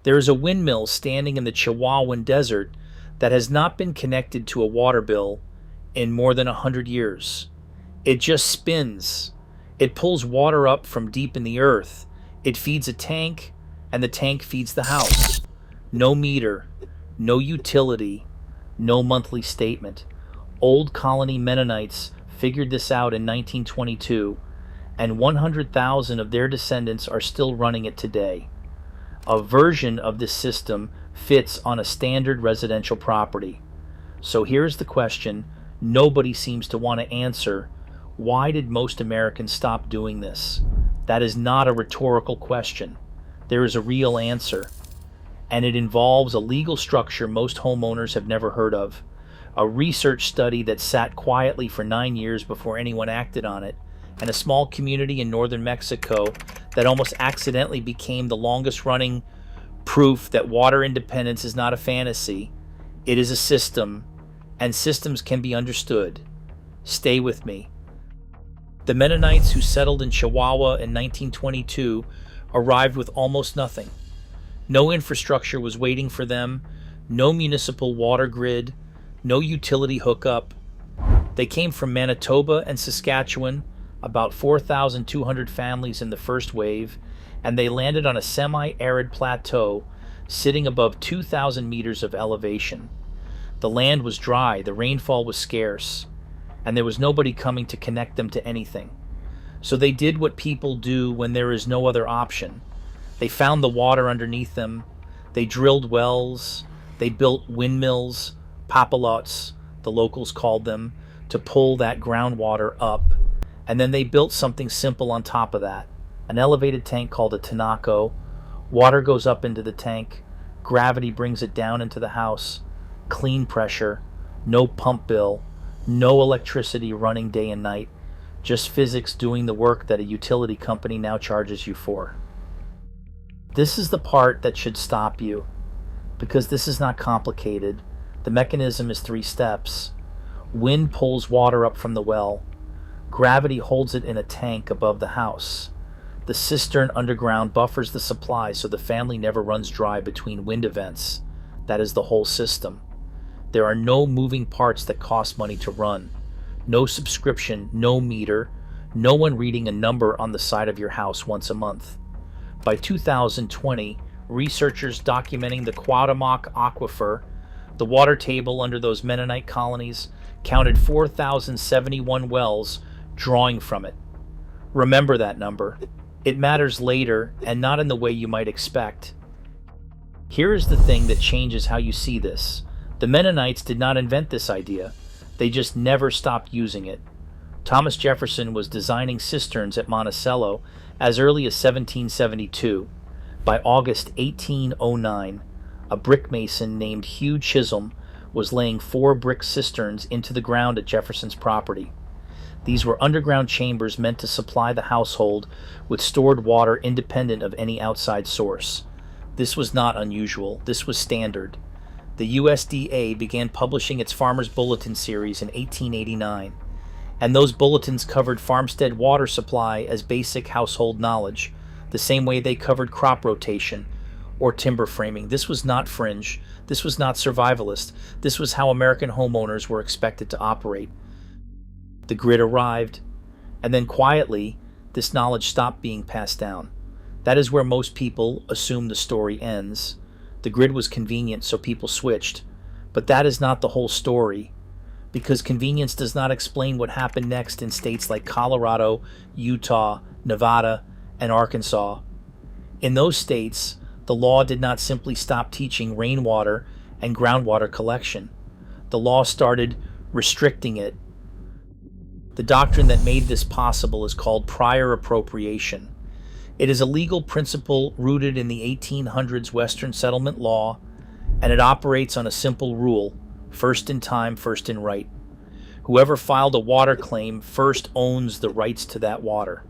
There is a windmill standing in the Chihuahuan Desert that has not been connected to a water bill in more than 100 years. It just spins. It pulls water up from deep in the earth. It feeds a tank, and the tank feeds the house. No meter, no utility, no monthly statement. Old colony Mennonites figured this out in 1922, and 100,000 of their descendants are still running it today. A version of this system fits on a standard residential property. So here's the question nobody seems to want to answer. Why did most Americans stop doing this? That is not a rhetorical question. There is a real answer, and it involves a legal structure most homeowners have never heard of, a research study that sat quietly for 9 years before anyone acted on it, and a small community in northern Mexico that almost accidentally became the longest running proof that water independence is not a fantasy. It is a system, and systems can be understood. Stay with me. The Mennonites who settled in Chihuahua in 1922 arrived with almost nothing. No infrastructure was waiting for them, no municipal water grid, no utility hookup. They came from Manitoba and Saskatchewan, about 4,200 families in the first wave, and they landed on a semi-arid plateau sitting above 2,000 meters of elevation. The land was dry, the rainfall was scarce, and there was nobody coming to connect them to anything. So they did what people do when there is no other option. They found the water underneath them, they drilled wells, they built windmills, papalots, the locals called them, to pull that groundwater up. And then they built something simple on top of that, an elevated tank called a tinaco. Water goes up into the tank, gravity brings it down into the house, clean pressure, no pump bill, no electricity running day and night, just physics doing the work that a utility company now charges you for. This is the part that should stop you, because this is not complicated. The mechanism is 3 steps. Wind pulls water up from the well. Gravity holds it in a tank above the house. The cistern underground buffers the supply so the family never runs dry between wind events. That is the whole system. There are no moving parts that cost money to run. No subscription, no meter, no one reading a number on the side of your house once a month. By 2020, researchers documenting the Cuauhtémoc Aquifer, the water table under those Mennonite colonies, counted 4,071 wells drawing from it. Remember that number. It matters later, and not in the way you might expect. Here is the thing that changes how you see this. The Mennonites did not invent this idea. They just never stopped using it. Thomas Jefferson was designing cisterns at Monticello as early as 1772. By August 1809, a brick mason named Hugh Chisholm was laying 4 brick cisterns into the ground at Jefferson's property. These were underground chambers meant to supply the household with stored water independent of any outside source. This was not unusual. This was standard. The USDA began publishing its Farmers Bulletin series in 1889, and those bulletins covered farmstead water supply as basic household knowledge, the same way they covered crop rotation or timber framing. This was not fringe. This was not survivalist. This was how American homeowners were expected to operate. The grid arrived, and then quietly, this knowledge stopped being passed down. That is where most people assume the story ends. The grid was convenient, so people switched. But that is not the whole story, because convenience does not explain what happened next in states like Colorado, Utah, Nevada, and Arkansas. In those states, the law did not simply stop teaching rainwater and groundwater collection. The law started restricting it. The doctrine that made this possible is called prior appropriation. It is a legal principle rooted in the 1800s Western settlement law, and it operates on a simple rule: first in time, first in right. Whoever filed a water claim first owns the rights to that water.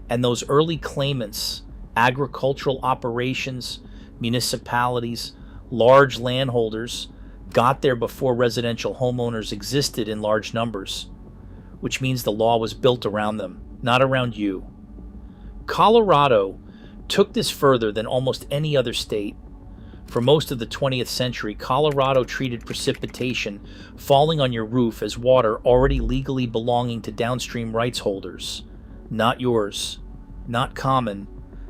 And those early claimants, agricultural operations, municipalities, large landholders, got there before residential homeowners existed in large numbers, which means the law was built around them, not around you. Colorado took this further than almost any other state. For most of the 20th century, Colorado treated precipitation falling on your roof as water already legally belonging to downstream rights holders. Not yours, not common,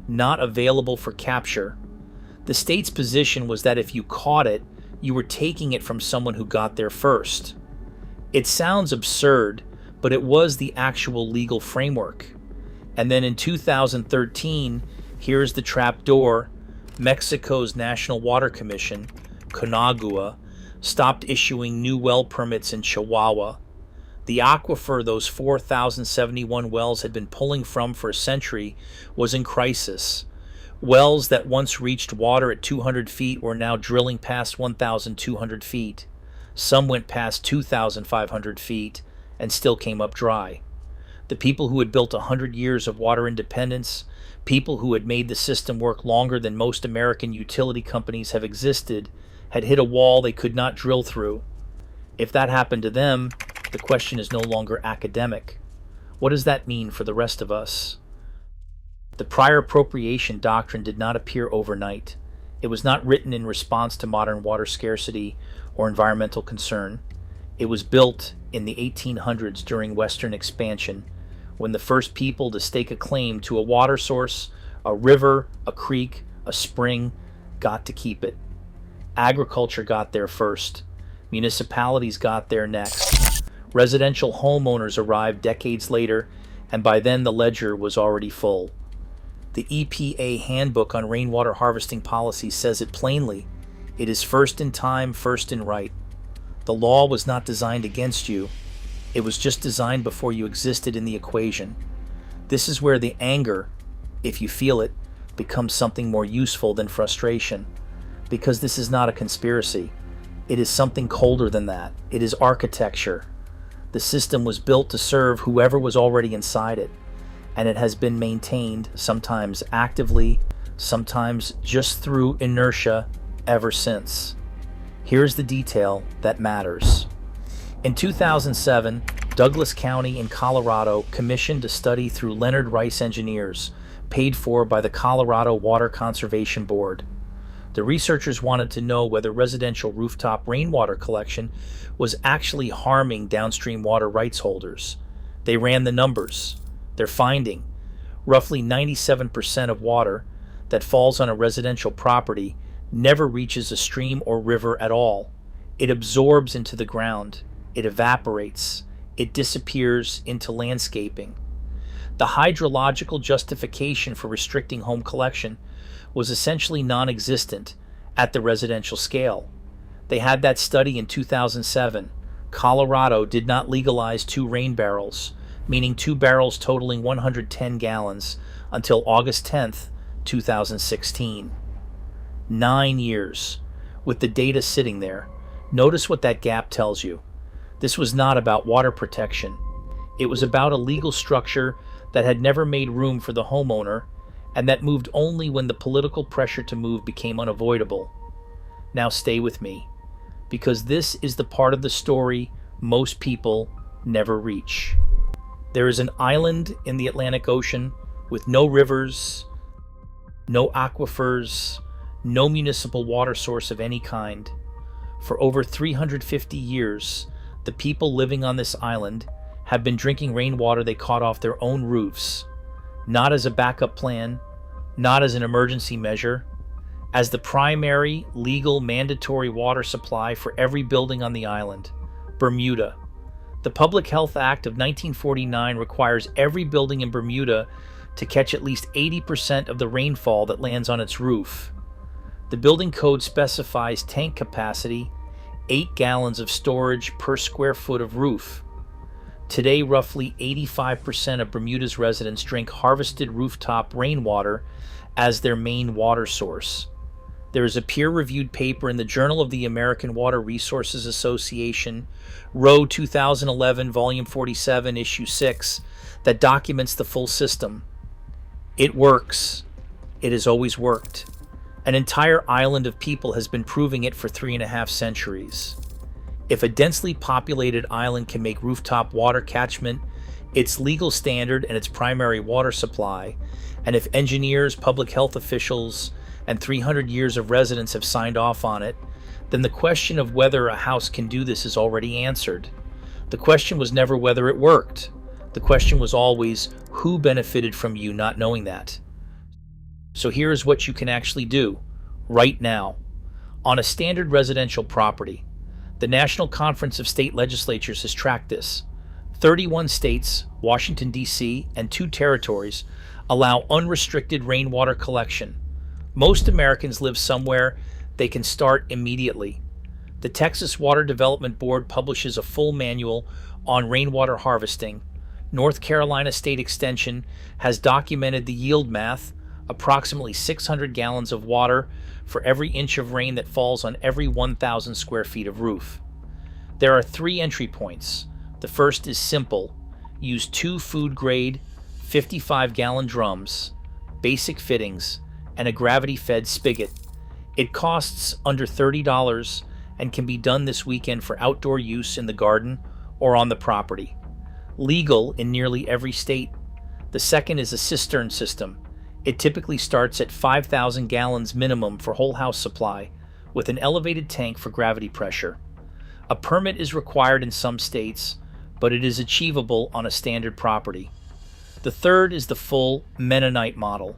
not available for capture. The state's position was that if you caught it, you were taking it from someone who got there first. It sounds absurd, but it was the actual legal framework. And then in 2013, here's the trapdoor. Mexico's National Water Commission, CONAGUA, stopped issuing new well permits in Chihuahua. The aquifer those 4,071 wells had been pulling from for a century was in crisis. Wells that once reached water at 200 feet were now drilling past 1,200 feet. Some went past 2,500 feet and still came up dry. The people who had built 100 years of water independence, people who had made the system work longer than most American utility companies have existed, had hit a wall they could not drill through. If that happened to them, the question is no longer academic. What does that mean for the rest of us? The prior appropriation doctrine did not appear overnight. It was not written in response to modern water scarcity or environmental concern. It was built in the 1800s during Western expansion, when the first people to stake a claim to a water source, a river, a creek, a spring, got to keep it. Agriculture got there first. Municipalities got there next. Residential homeowners arrived decades later, and by then the ledger was already full. The EPA Handbook on Rainwater Harvesting Policy says it plainly. It is first in time, first in right. The law was not designed against you. It was just designed before you existed in the equation. This is where the anger, if you feel it, becomes something more useful than frustration. Because this is not a conspiracy. It is something colder than that. It is architecture. The system was built to serve whoever was already inside it, and it has been maintained, sometimes actively, sometimes just through inertia, ever since. Here's the detail that matters. In 2007, Douglas County in Colorado commissioned a study through Leonard Rice engineers, paid for by the Colorado Water Conservation Board. The researchers wanted to know whether residential rooftop rainwater collection was actually harming downstream water rights holders. They ran the numbers. Their finding: roughly 97% of water that falls on a residential property never reaches a stream or river at all. It absorbs into the ground. It evaporates. It disappears into landscaping. The hydrological justification for restricting home collection was essentially non-existent at the residential scale. They had that study in 2007. Colorado did not legalize 2 rain barrels, meaning 2 barrels totaling 110 gallons, until August 10th, 2016. 9 years, with the data sitting there. Notice what that gap tells you. This was not about water protection. It was about a legal structure that had never made room for the homeowner, and that moved only when the political pressure to move became unavoidable. Now stay with me, because this is the part of the story most people never reach. There is an island in the Atlantic Ocean with no rivers, no aquifers, no municipal water source of any kind. For over 350 years, the people living on this island have been drinking rainwater they caught off their own roofs, not as a backup plan, not as an emergency measure, as the primary, legal, mandatory water supply for every building on the island. Bermuda. The Public Health Act of 1949 requires every building in Bermuda to catch at least 80% of the rainfall that lands on its roof. The building code specifies tank capacity, 8 gallons of storage per square foot of roof. Today, roughly 85% of Bermuda's residents drink harvested rooftop rainwater as their main water source. There is a peer-reviewed paper in the Journal of the American Water Resources Association, Roe 2011, Volume 47, Issue 6, that documents the full system. It works. It has always worked. An entire island of people has been proving it for 3.5 centuries. If a densely populated island can make rooftop water catchment its legal standard and its primary water supply, and if engineers, public health officials, and 300 years of residents have signed off on it, then the question of whether a house can do this is already answered. The question was never whether it worked. The question was always who benefited from you not knowing that. So here is what you can actually do right now. On a standard residential property, the National Conference of State Legislatures has tracked this. 31 states, Washington, D.C., and 2 territories allow unrestricted rainwater collection. Most Americans live somewhere they can start immediately. The Texas Water Development Board publishes a full manual on rainwater harvesting. North Carolina State Extension has documented the yield math, approximately 600 gallons of water for every inch of rain that falls on every 1,000 square feet of roof. There are 3 entry points. The first is simple. Use 2 food-grade 55-gallon drums, basic fittings, and a gravity-fed spigot. It costs under $30 and can be done this weekend for outdoor use in the garden or on the property. Legal in nearly every state. The second is a cistern system. It typically starts at 5,000 gallons minimum for whole house supply, with an elevated tank for gravity pressure. A permit is required in some states, but it is achievable on a standard property. The third is the full Mennonite model.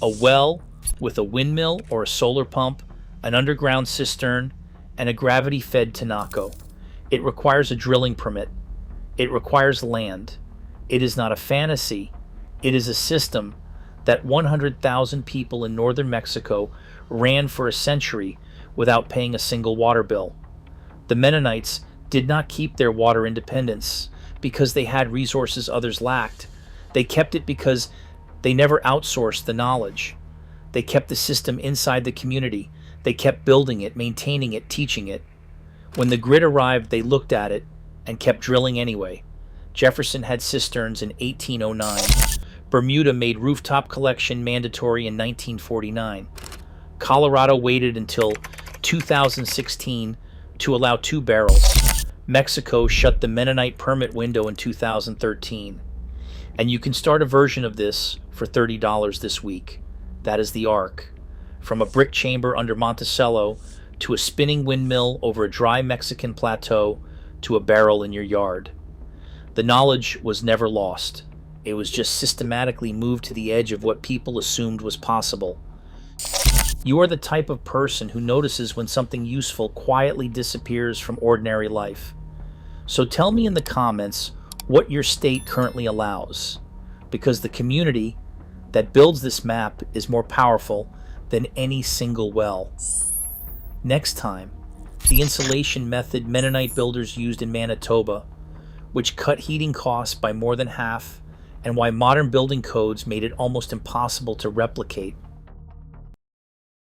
A well with a windmill or a solar pump, an underground cistern, and a gravity-fed Tinaco. It requires a drilling permit. It requires land. It is not a fantasy. It is a system that 100,000 people in northern Mexico ran for a century without paying a single water bill. The Mennonites did not keep their water independence because they had resources others lacked. They kept it because they never outsourced the knowledge. They kept the system inside the community. They kept building it, maintaining it, teaching it. When the grid arrived, they looked at it and kept drilling anyway. Jefferson had cisterns in 1809. Bermuda made rooftop collection mandatory in 1949. Colorado waited until 2016 to allow 2 barrels. Mexico shut the Mennonite permit window in 2013. And you can start a version of this for $30 this week. That is the Ark. From a brick chamber under Monticello to a spinning windmill over a dry Mexican plateau to a barrel in your yard. The knowledge was never lost. It was just systematically moved to the edge of what people assumed was possible. You are the type of person who notices when something useful quietly disappears from ordinary life. So tell me in the comments what your state currently allows, because the community that builds this map is more powerful than any single well. Next time, the insulation method Mennonite builders used in Manitoba, which cut heating costs by more than half, and why modern building codes made it almost impossible to replicate.